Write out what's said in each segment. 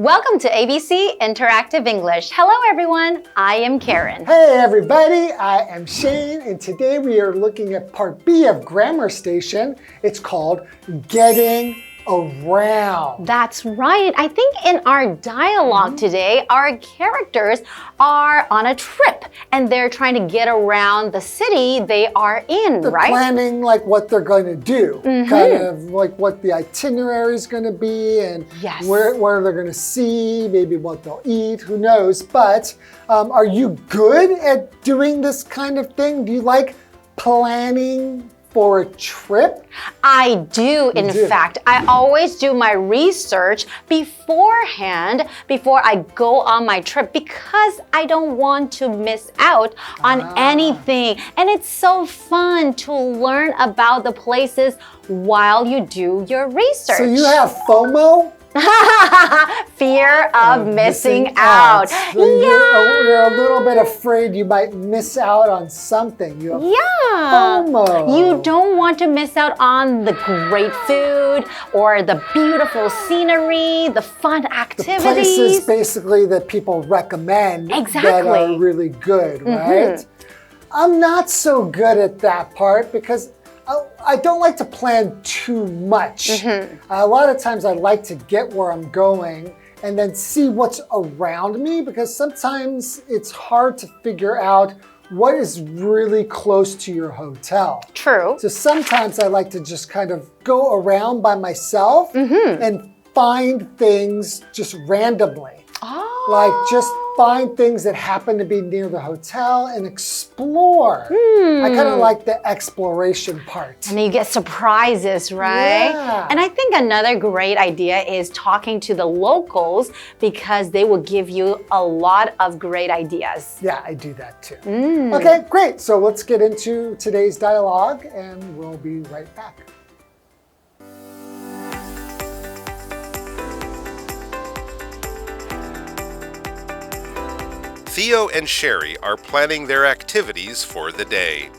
Welcome to ABC Interactive English. Hello everyone, I am Karen. Hey everybody, I am Shane, and today we are looking at part B of Grammar Station. It's called Getting Around. That's right. I think in our dialogue today, our characters are on a trip and they're trying to get around the city they are in, They're right? planning like what they're going to do, kind of like what the itinerary is going to be and where they're going to see, maybe what they'll eat, who knows. But are you good at doing this kind of thing? Do you like planning for a trip? I do, in fact. I always do my research beforehand before I go on my trip because I don't want to miss out on anything. And it's so fun to learn about the places while you do your research. So you have FOMO? Fear of missing out. So you're a little bit afraid you might miss out on something. You have FOMO. You don't want to miss out on the great food or the beautiful scenery, the fun activities. The places basically that people recommend that are really good, right? I'm not so good at that part because I don't like to plan too much. A lot of times I like to get where I'm going and then see what's around me because sometimes it's hard to figure out what is really close to your hotel. True. So sometimes I like to just kind of go around by myself and find things just randomly. Like just find things that happen to be near the hotel and explore. I kind of like the exploration part. And then you get surprises, right? Yeah. And I think another great idea is talking to the locals because they will give you a lot of great ideas. Yeah, I do that too. Okay, great. So let's get into today's dialogue and we'll be right back. Theo and Sherry are planning their activities for the day.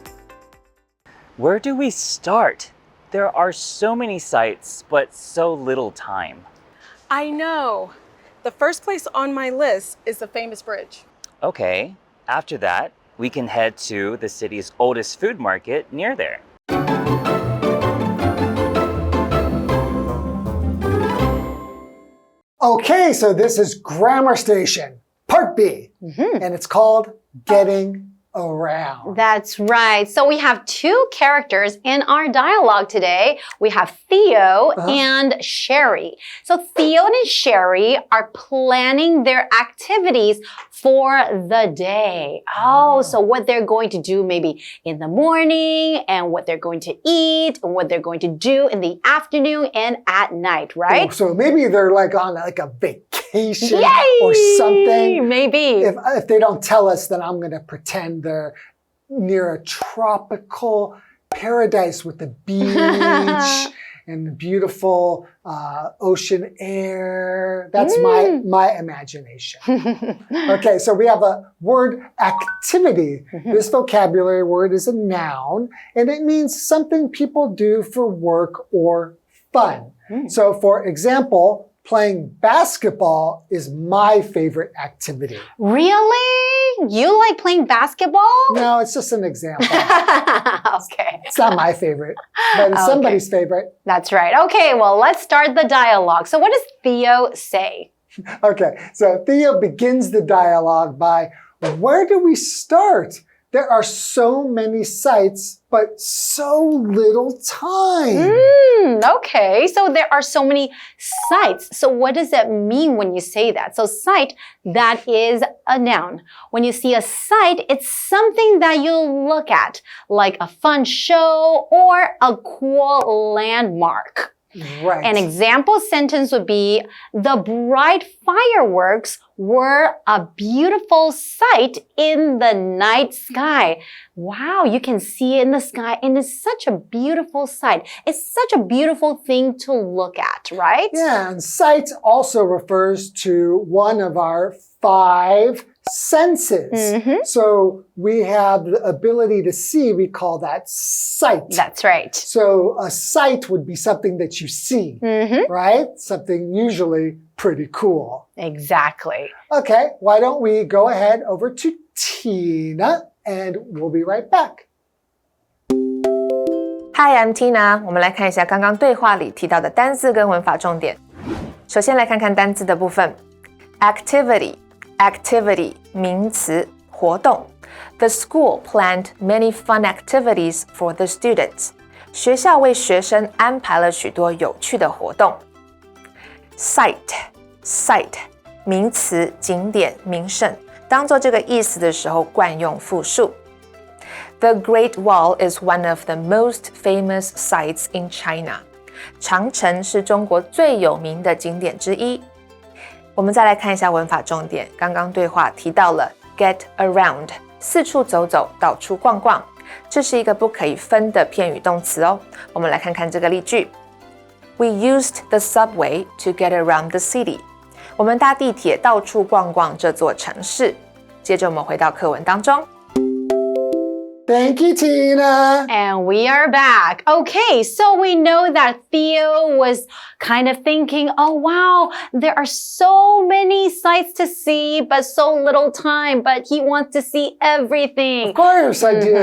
Where do we start? There are so many sites, but so little time. I know. The first place on my list is the famous bridge. Okay, after that, we can head to the city's oldest food market near there. Okay, so this is Grammar Station, Part B, and it's called Getting Around. That's right. So we have two characters in our dialogue today. We have Theo and Sherry. So Theo and Sherry are planning their activities for the day. So what they're going to do maybe in the morning and what they're going to eat and what they're going to do in the afternoon and at night, right? Oh, so maybe they're like on like a vacation Yay! or something. Maybe. If they don't tell us, then I'm going to pretend they're near a tropical paradise with the beach and the beautiful ocean air. That's my imagination. Okay, so we have a word activity. This vocabulary word is a noun, and it means something people do for work or fun. So for example, playing basketball is my favorite activity. Really? You like playing basketball? No, it's just an example. Okay. It's not my favorite, but it's somebody's favorite. That's right. Okay, well, let's start the dialogue. So what does Theo say? Okay, so Theo begins the dialogue by, where do we start? There are so many sites, but so little time. Okay, so there are so many sites. So what does that mean when you say that? So site, that is a noun. When you see a site, it's something that you look at, like a fun show or a cool landmark. Right. An example sentence would be, the bright fireworks were a beautiful sight in the night sky. Wow, you can see it in the sky and it's such a beautiful sight. It's such a beautiful thing to look at, right? Yeah, and sight also refers to one of our 5 senses. So we have the ability to see, we call that sight. That's right. So a sight would be something that you see, right? Something usually pretty cool. Exactly. Okay, why don't we go ahead over to Tina and we'll be right back. Hi, I'm Tina. 我们来看一下刚刚对话里提到的单字跟文法重点。首先来看看单字的部分。Activity, activity 名词，活动。The school planned many fun activities for the students. 学校为学生安排了许多有趣的活动。Sight, sight 名词，景点、名胜，当做这个意思的时候惯用复数。The Great Wall is one of the most famous sites in China. 长城是中国最有名的景点之一。我们再来看一下文法重点。刚刚对话提到了 get around， 四处走走，到处逛逛。这是一个不可以分的片语动词哦。我们来看看这个例句。We used the subway to get around the city. 我们搭地铁到处逛逛这座城市。接着我们回到课文当中。Thank you, Tina. And we are back. Okay, so we know that Theo was kind of thinking, oh, wow, there are so many sights to see, but so little time, but he wants to see everything. Of course I do.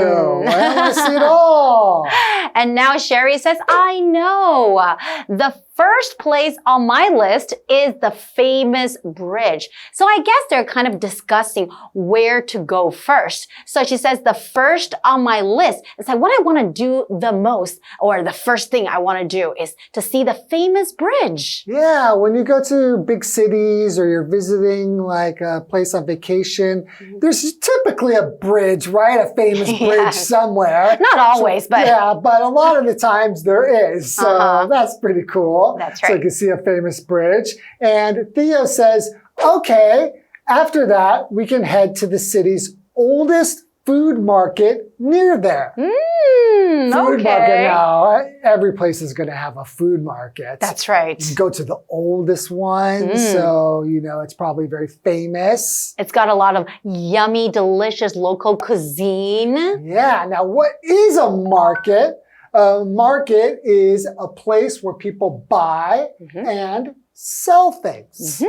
I want to see it all. And now Sherry says, I know. The first place on my list is the famous bridge. So I guess they're kind of discussing where to go first. So she says the first on my list is like what I want to do the most, or the first thing I want to do is to see the famous bridge. Yeah, when you go to big cities or you're visiting like a place on vacation, there's typically a bridge, right? A famous bridge somewhere. Not always, but... Yeah, but a lot of the times there is. So that's pretty cool. That's So you right. can see a famous bridge. And Theo says, okay, after that, we can head to the city's oldest food market near there. Food market now. Every place is going to have a food market. That's right. You go to the oldest one, so you know it's probably very famous. It's got a lot of yummy, delicious local cuisine. Yeah, now what is a market? A market is a place where people buy and sell things.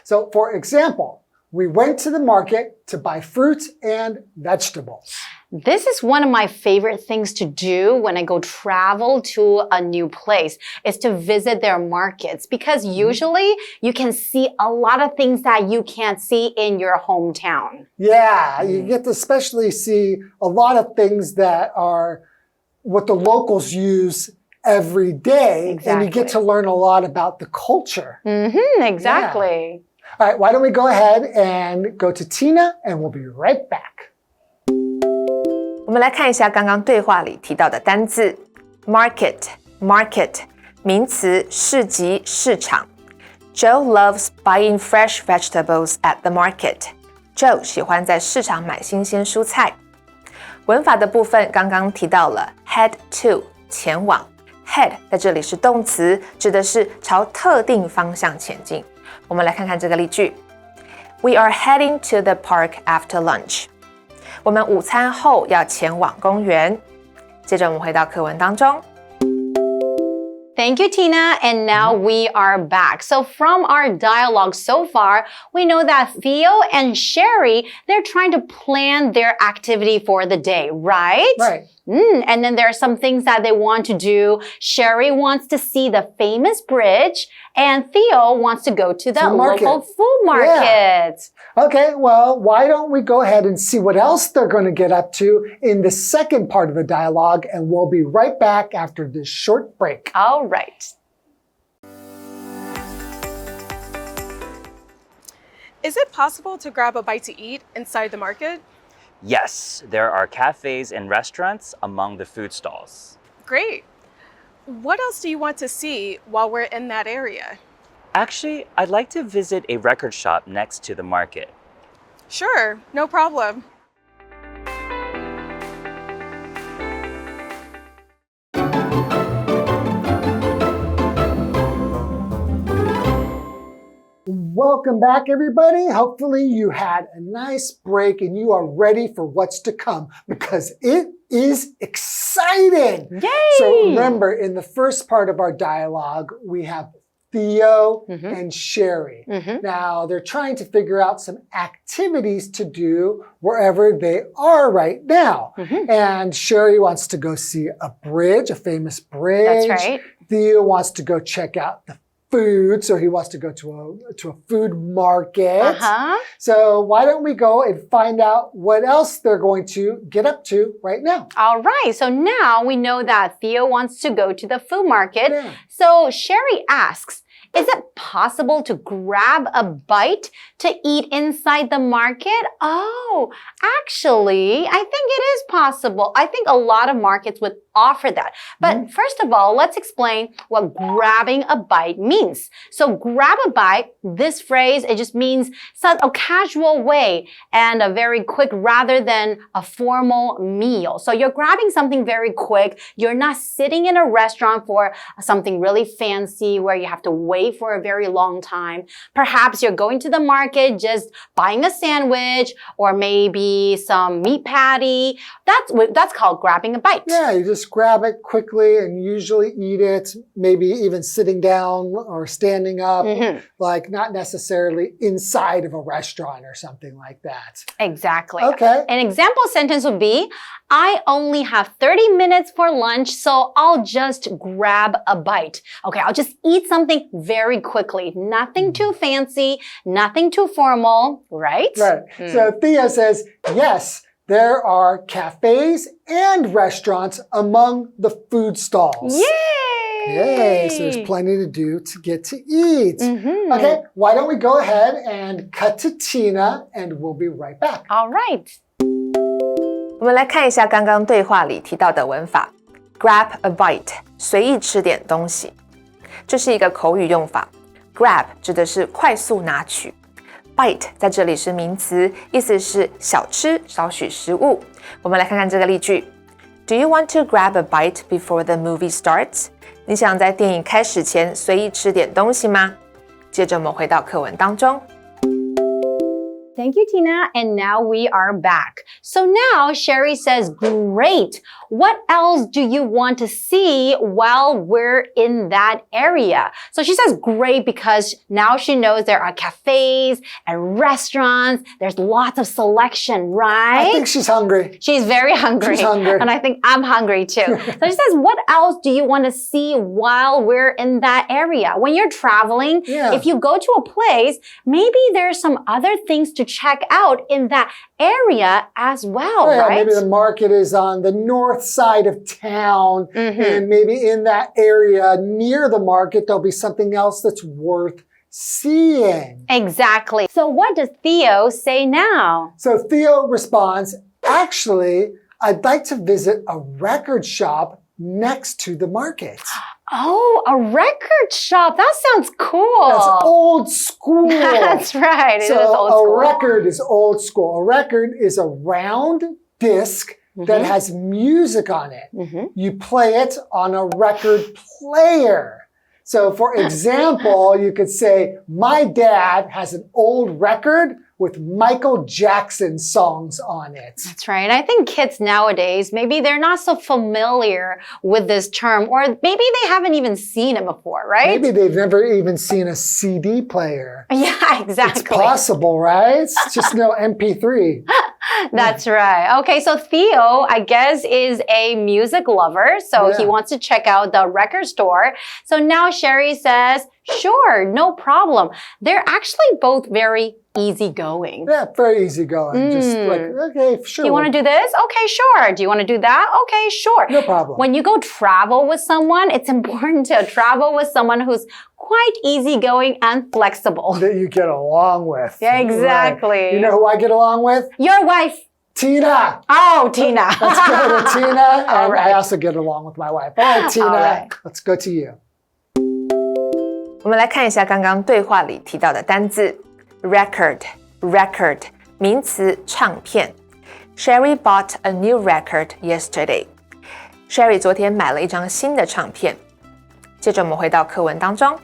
So, for example, we went to the market to buy fruits and vegetables. This is one of my favorite things to do when I go travel to a new place, is to visit their markets, because usually you can see a lot of things that you can't see in your hometown. Yeah, you get to especially see a lot of things that are what the locals use every day, and you get to learn a lot about the culture. Exactly. All right, why don't we go ahead and go to Tina, and we'll be right back. 我们来看一下刚刚对话里提到的单字 market, market 名词，市集、市场。Joe loves buying fresh vegetables at the market. Joe 喜欢在市场买新鲜蔬菜。文法的部分刚刚提到了 head to 前往 head 在这里是动词，指的是朝特定方向前进。我们来看看这个例句 We are heading to the park after lunch. 我们午餐后要前往公园。接着我们回到课文当中。Thank you, Tina. And now we are back. So from our dialogue so far, we know that Theo and Sherry, they're trying to plan their activity for the day, right? Right. And then there are some things that they want to do. Sherry wants to see the famous bridge, and Theo wants to go to the local food market. Yeah. Okay, well, why don't we go ahead and see what else they're going to get up to in the second part of the dialogue, and we'll be right back after this short break. All right. Is it possible to grab a bite to eat inside the market? Yes, there are cafes and restaurants among the food stalls. Great. What else do you want to see while we're in that area? Actually, I'd like to visit a record shop next to the market. Sure, no problem. Welcome back, everybody. Hopefully you had a nice break and you are ready for what's to come because it is exciting. Yay! So remember, in the first part of our dialogue, we have Theo and Sherry. Now, they're trying to figure out some activities to do wherever they are right now. And Sherry wants to go see a bridge, a famous bridge. That's right. Theo wants to go check out the food, so he wants to go to a food market. So why don't we go and find out what else they're going to get up to right now? All right, so now we know that Theo wants to go to the food market. Yeah. So Sherry asks, is it possible to grab a bite to eat inside the market? Oh, actually, I think it is possible. I think a lot of markets would offer that. But first of all, let's explain what grabbing a bite means. So grab a bite, this phrase, it just means a casual way and a very quick rather than a formal meal. So you're grabbing something very quick. You're not sitting in a restaurant for something really fancy where you have to wait for a very long time. Perhaps you're going to the market, just buying a sandwich or maybe some meat patty. That's called grabbing a bite. Yeah, you just grab it quickly and usually eat it, maybe even sitting down or standing up, like not necessarily inside of a restaurant or something like that. Exactly. Okay. An example sentence would be, I only have 30 minutes for lunch, so I'll just grab a bite. Okay, I'll just eat something very quickly. Nothing too fancy, nothing too formal, right? Right. So Theo says, yes, there are cafes and restaurants among the food stalls. Yay! Yay! So there's plenty to do to get to eat. Okay, why don't we go ahead and cut to Tina and we'll be right back. All right. 我们来看一下刚刚对话里提到的文法 ，grab a bite， 随意吃点东西。这是一个口语用法 ，grab 指的是快速拿取 ，bite 在这里是名词，意思是小吃、少许食物。我们来看看这个例句 ：Do you want to grab a bite before the movie starts？ 你想在电影开始前随意吃点东西吗？接着我们回到课文当中。Thank you, Tina. And now we are back. So now Sherry says, great. What else do you want to see while we're in that area? So she says great because now she knows there are cafes and restaurants. There's lots of selection, right? I think she's hungry. She's very hungry. She's hungry. And I think I'm hungry too. So she says, what else do you want to see while we're in that area? When you're traveling, if you go to a place, maybe there's some other things to check out in that area as well, right? Maybe the market is on the north side of town and maybe in that area near the market there'll be something else that's worth seeing. Exactly. So what does Theo say now? So Theo responds, actually, I'd like to visit a record shop next to the market. Oh, a record shop. That sounds cool. That's old school. That's right. It is so old school. A record is old school. A record is a round disc that has music on it. You play it on a record player. So for example, you could say, my dad has an old record with Michael Jackson songs on it. That's right. And I think kids nowadays, maybe they're not so familiar with this term, or maybe they haven't even seen it before, right? Maybe they've never even seen a CD player. Yeah, exactly. It's possible, right? It's just no MP3. That's right. Okay, so Theo, I guess, is a music lover, so he wants to check out the record store. So now Sherry says, sure, no problem. They're actually both very easygoing. Yeah, very easygoing. Just like, okay, sure. Do you want to do this? Okay, sure. Do you want to do that? Okay, sure. No problem. When you go travel with someone, it's important to travel with someone who's quite easygoing and flexible. That you get along with. Yeah, exactly. Right. You know who I get along with? Your wife. Tina. Oh, Tina. Let's go to Tina. And right. I also get along with my wife. All right, Tina. All right. Let's go to you. 我们来看一下刚刚对话里提到的单字 record 名词唱片 Sherry bought a new record yesterday. Sherry 昨天买了一张新的唱片。接着我们回到课文当中。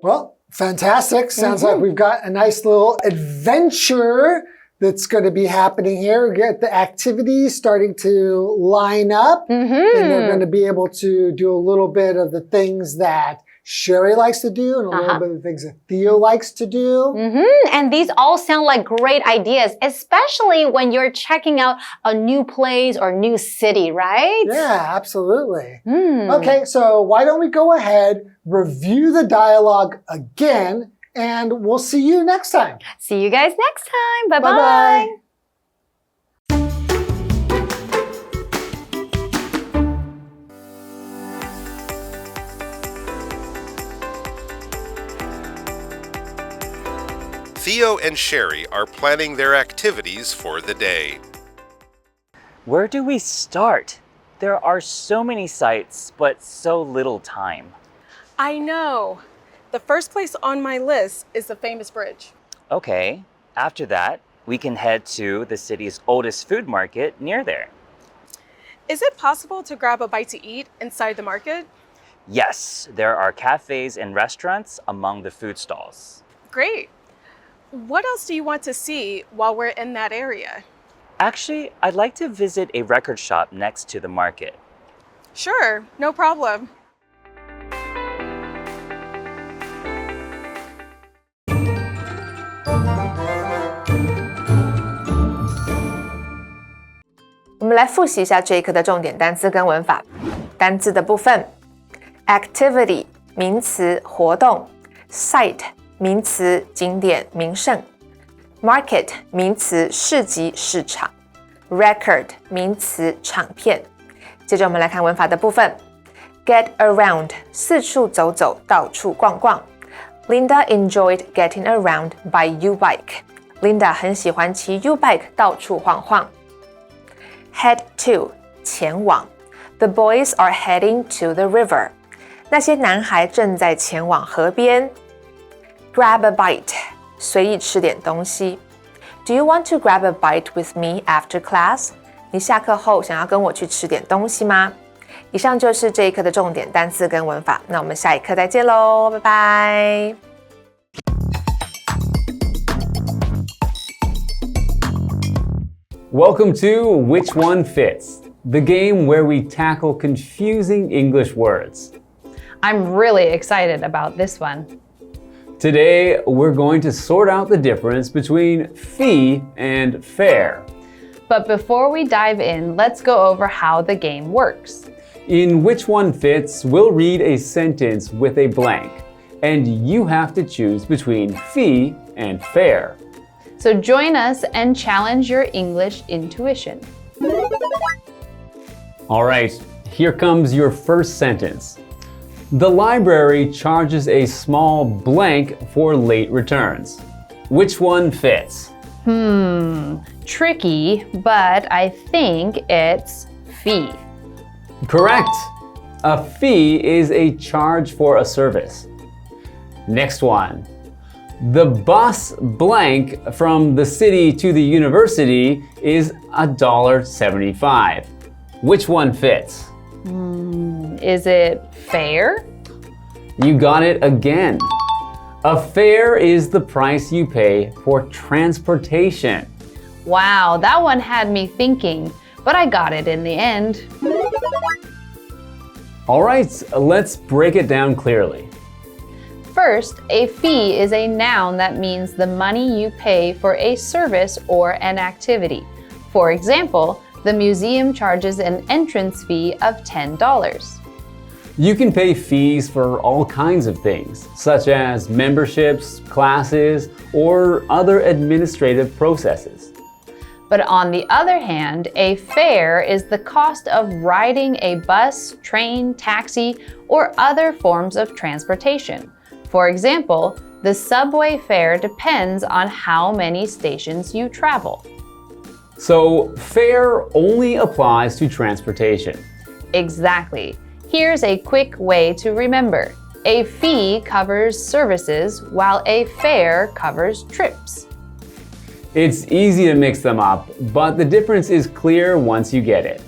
Well, Fantastic. Sounds like we've got a nice little adventure that's going to be happening here. We get the activities starting to line up. And they're going to be able to do a little bit of the things that Sherry likes to do and a little bit of the things that Theo likes to do. And these all sound like great ideas, especially when you're checking out a new place or new city, right? Yeah, absolutely. Okay, so why don't we go ahead, review the dialogue again, and we'll see you next time. See you guys next time. Bye-bye. Bye-bye. Theo and Sherry are planning their activities for the day. Where do we start? There are so many sites, but so little time. I know. The first place on my list is the famous bridge. Okay, after that, we can head to the city's oldest food market near there. Is it possible to grab a bite to eat inside the market? Yes, there are cafes and restaurants among the food stalls. Great. What else do you want to see while we're in that area? Actually, I'd like to visit a record shop next to the market. Sure, no problem.我们来复习一下这一课的重点单词跟文法。单字的部分 ：activity 名词活动 ，site 名词景点名胜 ，market 名词市集市场 ，record 名词唱片。接着我们来看文法的部分 ：get around 四处走走，到处逛逛。Linda enjoyed getting around by U-bike. Linda 很喜欢骑 U-bike 到处晃晃。Head to 前往 The boys are heading to the river. 那些男孩正在前往河边。Grab a bite 随意吃点东西。Do you want to grab a bite with me after class? 你下课后想要跟我去吃点东西吗？以上就是这一课的重点单词跟文法，那我们下一课再见喽，拜拜。Welcome to Which One Fits, the game where we tackle confusing English words. I'm really excited about this one. Today, we're going to sort out the difference between fee and fare. But before we dive in, let's go over how the game works. In Which One Fits, we'll read a sentence with a blank, and you have to choose between fee and fare. So join us and challenge your English intuition. All right, here comes your first sentence. The library charges a small blank for late returns. Which one fits? Tricky, but I think it's fee. Correct. A fee is a charge for a service. Next one. The bus blank from the city to the university is $1.75. Which one fits? Is it fair? You got it again. A fare is the price you pay for transportation. Wow, that one had me thinking, but I got it in the end. All right, let's break it down clearly. First, a fee is a noun that means the money you pay for a service or an activity. For example, the museum charges an entrance fee of $10. You can pay fees for all kinds of things, such as memberships, classes, or other administrative processes. But on the other hand, a fare is the cost of riding a bus, train, taxi, or other forms of transportation. For example, the subway fare depends on how many stations you travel. So, fare only applies to transportation. Exactly. Here's a quick way to remember. A fee covers services, while a fare covers trips. It's easy to mix them up, but the difference is clear once you get it.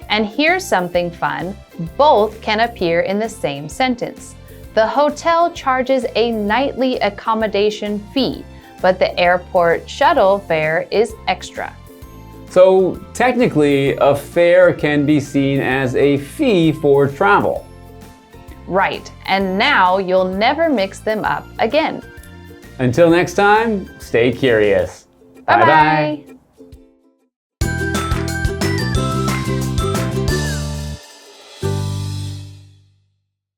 And here's something fun. Both can appear in the same sentence. The hotel charges a nightly accommodation fee, but the airport shuttle fare is extra. So technically, a fare can be seen as a fee for travel. Right, and now you'll never mix them up again. Until next time, stay curious. Bye-bye.